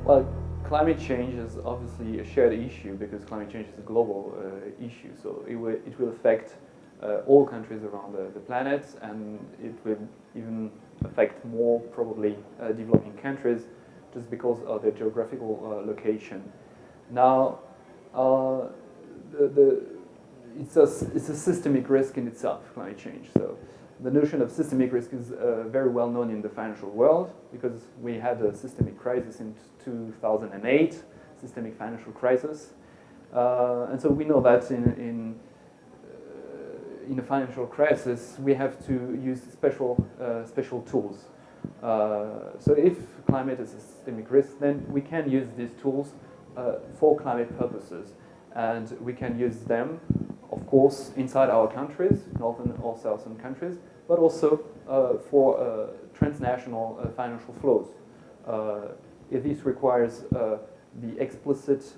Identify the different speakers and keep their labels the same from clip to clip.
Speaker 1: Well, climate change is obviously a shared issue because climate change is a global issue. So it will affect all countries around the planet, and it will even affect more probably developing countries just because of their geographical location. Now, it's a systemic risk in itself, climate change. So the notion of systemic risk is very well known in the financial world because we had a systemic crisis in 2008, systemic financial crisis. And so we know that in a financial crisis, we have to use special tools. So if climate is a systemic risk, then we can use these tools for climate purposes. And we can use them, of course, inside our countries, northern or southern countries, but also for transnational financial flows. If this requires the explicit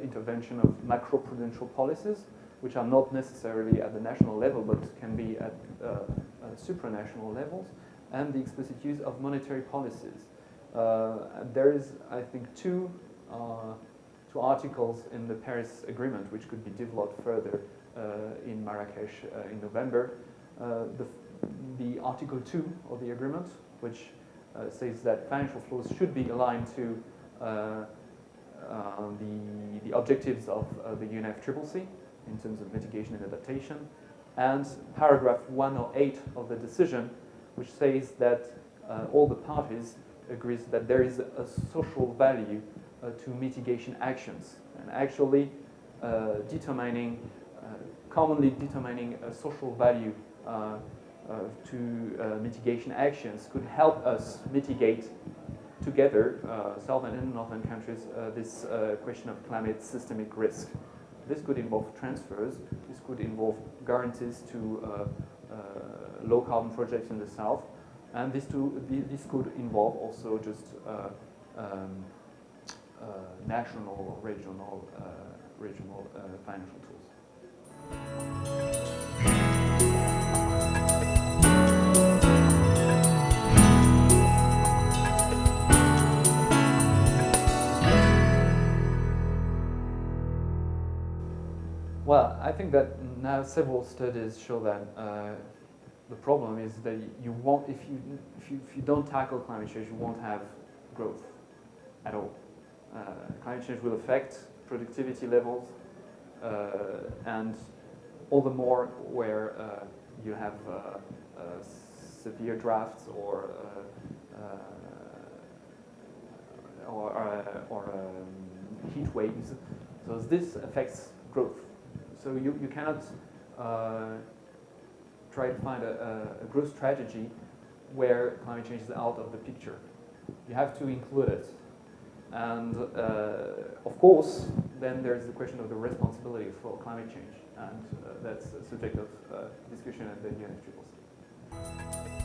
Speaker 1: intervention of macroprudential policies, which are not necessarily at the national level, but can be at supranational levels, and the explicit use of monetary policies. There is, I think, two articles in the Paris Agreement which could be developed further in Marrakesh in November. The Article 2 of the agreement, which says that financial flows should be aligned to the objectives of the UNFCCC in terms of mitigation and adaptation, and paragraph 108 of the decision, which says that all the parties agrees that there is a social value to mitigation actions, and actually commonly determining a social value to mitigation actions could help us mitigate together, southern and northern countries, this question of climate systemic risk. This could involve transfers, this could involve guarantees to low carbon projects in the south, and this could involve also just national or regional financial tools. Well, I think that now several studies show that the problem is that you won't, if you don't tackle climate change, you won't have growth at all. Climate change will affect productivity levels, and all the more where you have severe droughts or heat waves. So this affects growth. So you cannot try to find a growth strategy where climate change is out of the picture. You have to include it. And of course, then there's the question of the responsibility for climate change. And that's a subject of discussion at the UNFCCC.